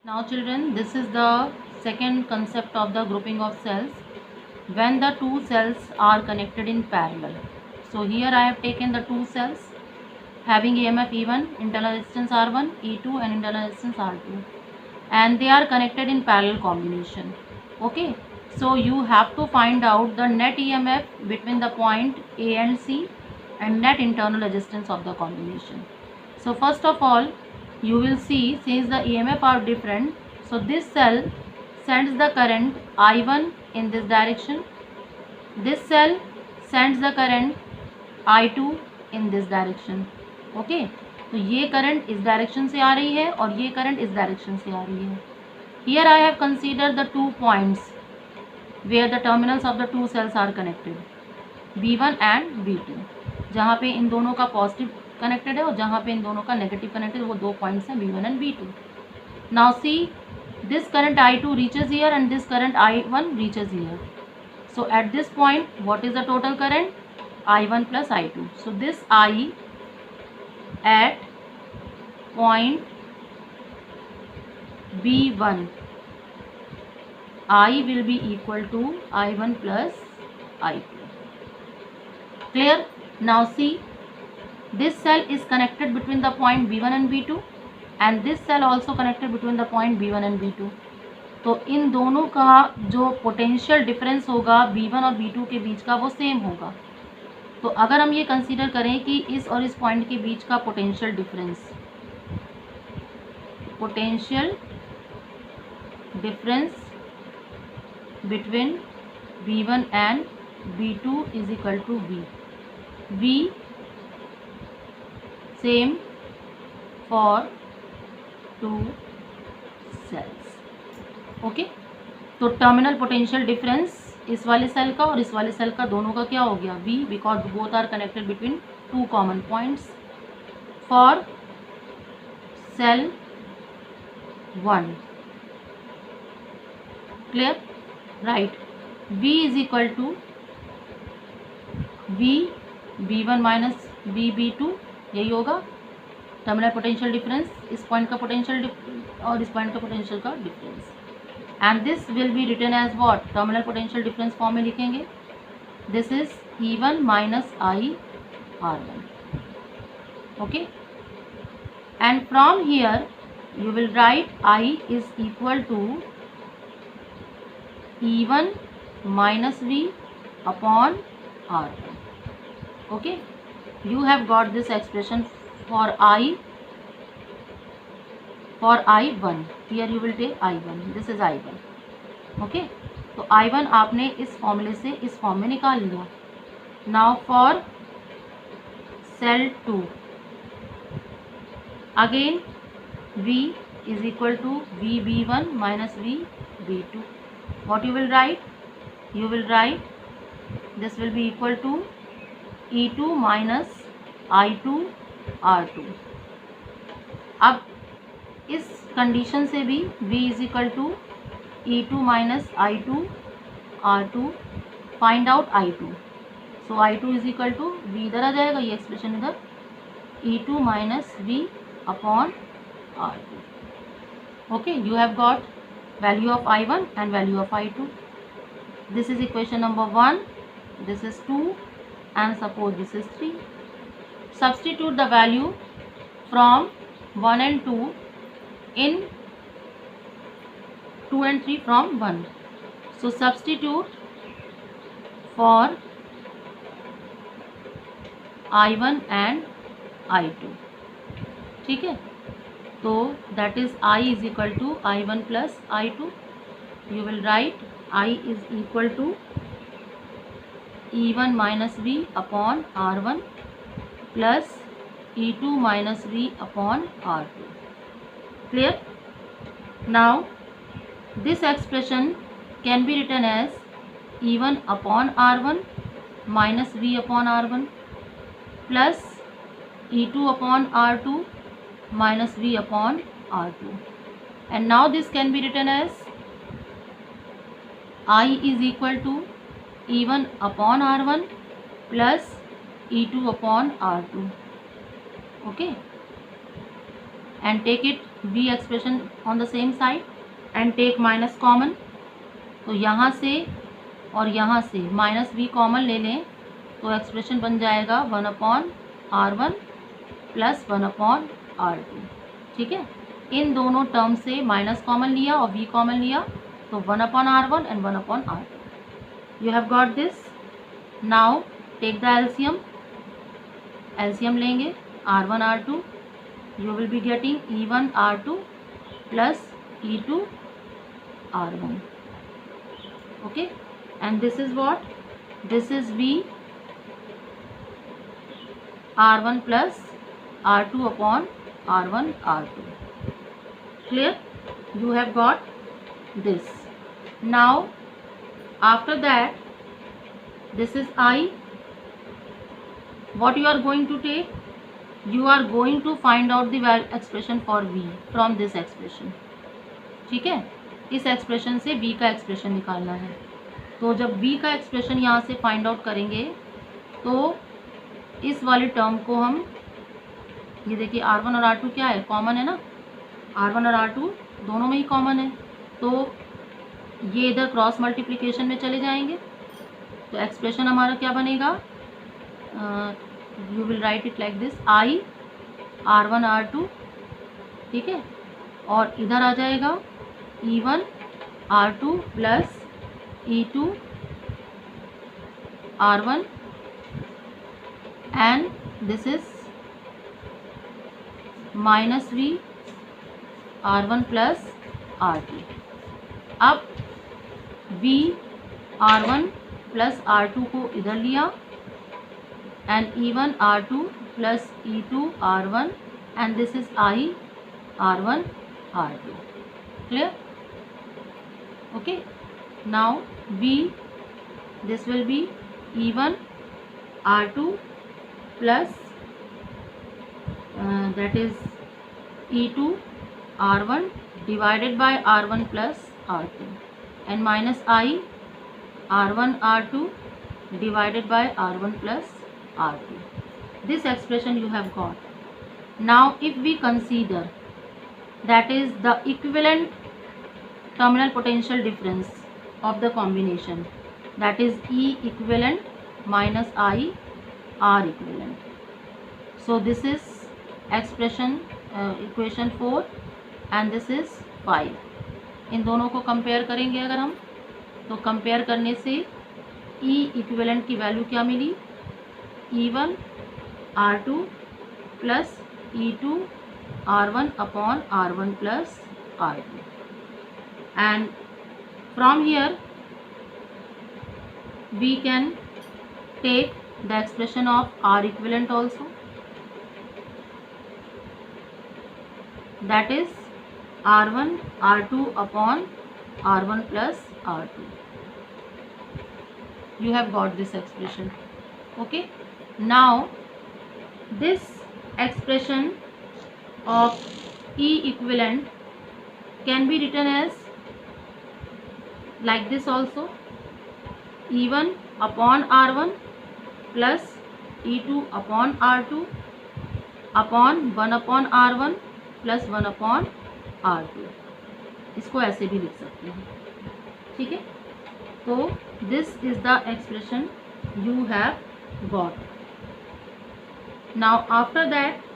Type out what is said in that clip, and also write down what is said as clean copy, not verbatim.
Now children, this is the second concept of the grouping of cells when the two cells are connected in parallel. So here I have taken the two cells having EMF E1, internal resistance R1, E2 and internal resistance R2, and they are connected in parallel combination. Okay, so you have to find out the net EMF between the point A and C and net internal resistance of the combination. So first of all, you will see, since the EMF are different, so this cell sends the current I1 in this direction, this cell sends the current I2 in this direction. Okay, तो ये current इस direction से आ रही है और ये current इस direction से आ रही है. Here I have considered the 2 points where the terminals of the two cells are connected, V1 and V2. जहाँ पे इन दोनों का पॉजिटिव कनेक्टेड है और जहाँ पे इन दोनों का नेगेटिव कनेक्टेड, वो 2 पॉइंट्स हैं V1 and V2. Now see, this current I2 reaches here and this current I1 reaches here. So at this point, what is the total current? I1 plus I2. So this I at point V1, I will be equal to I1 plus I2. Clear? Now see, this cell is connected between the point V1 and V2 and this cell also connected between the point V1 and V2. तो इन दोनों का जो potential difference होगा V1 और V2 के बीच का, वो सेम होगा. तो अगर हम ये कंसीडर करें कि इस और इस पॉइंट के बीच का potential difference between V1 and V2 is equal to V same for two cells. Okay, तो टर्मिनल पोटेंशियल डिफरेंस इस वाले सेल का और इस वाले सेल का दोनों का क्या हो गया? V, because both are connected between two common points. For cell 1, clear? Right. V is equal to V1 minus V2, यही होगा टर्मिनल पोटेंशियल डिफरेंस, इस पॉइंट का पोटेंशियल और इस पॉइंट का पोटेंशियल का difference. And this will be written as what? Terminal potential difference form में लिखेंगे. This is E1 minus I R1. Okay, and from here you will write I is equal to E1 minus V upon R1. Okay, you have got this expression for I1. Here you will take I1. This is I1. Okay, तो I1 आपने इस फॉर्मूले से इस form में निकाल लिया. Now for cell 2, again V is equal to VB1 minus VB2. What you will write? You will write this will be equal to E2 minus I2 R2. अब इस कंडीशन से भी V is equal to E2 minus I2 R2. Find out I2. So I2 is equal to V, इधर आ जाएगा ये expression इधर, E2 minus V upon R2. Okay, you have got value of I1 and value of I2. This is equation number 1, this is 2, and suppose this is 3. Substitute the value from 1 and 2 in 2 and 3 from 1. So substitute for I1 and I2. ठीक है, तो that is I is equal to I1 plus I2. You will write I is equal to E1 minus V upon R1 plus E2 minus V upon R2. Clear? Now this expression can be written as E1 upon R1 minus V upon R1 plus E2 upon R2 minus V upon R2. And now this can be written as I is equal to E1 upon R1 plus E2 upon R2. Okay. and take it v expression on the same side and take minus common. तो यहाँ से और यहाँ से minus v common ले लें तो expression बन जाएगा 1/r1 प्लस 1/r2। ठीक है, इन दोनों टर्म से माइनस कॉमन लिया और v कॉमन लिया तो 1/r1 and 1/r2। You have got this. Now take the LCM. LCM लेंगे r1 r2, you will be getting e1 r2 plus e2 r1. Okay, and this is what? This is v r1 plus r2 upon r1 r2. Clear? You have got this. Now after that, this is I. What you are going to take? You are going to find out the expression for v from this expression. ठीक है, इस expression से v का expression निकालना है। तो जब v का एक्सप्रेशन यहाँ से फाइंड आउट करेंगे तो इस वाले टर्म को हम, ये देखिए r1 और r2 क्या है, कॉमन है ना, r1 और r2 दोनों में ही कॉमन है, तो ये इधर क्रॉस मल्टीप्लिकेशन में चले जाएंगे तो एक्सप्रेशन हमारा क्या बनेगा, you will write it like this, I r1 r2, ठीक है, और इधर आ जाएगा e1 r2 plus e2 r1 and this is minus v r1 plus r2। अब v r1 प्लस r2 को इधर लिया and e1 r2 plus e2 r1 and this is I r1 r2. Clear? Okay, now v, this will be e1 r2 plus that is e2 r1 divided by r1 plus r2 and minus I r1 r2 divided by r1 plus r2. This expression you have got. Now if we consider that is the equivalent terminal potential difference of the combination, that is E equivalent minus I R equivalent. So this is expression equation 4 and this is 5. इन दोनों को compare करेंगे अगर हम, तो compare करने से E equivalent की value क्या मिली, E1 R2 plus E2 R1 upon R1 plus R2, and from here we can take the expression of R equivalent also, that is R1 R2 upon R1 plus R2. You have got this expression. Okay, now this expression of E equivalent can be written as like this also, E1 upon R1 plus E2 upon R2 upon 1 upon R1 plus 1 upon R2. इसको ऐसे भी लिख सकते हैं, ठीक है। तो this is the expression you have got. Now after that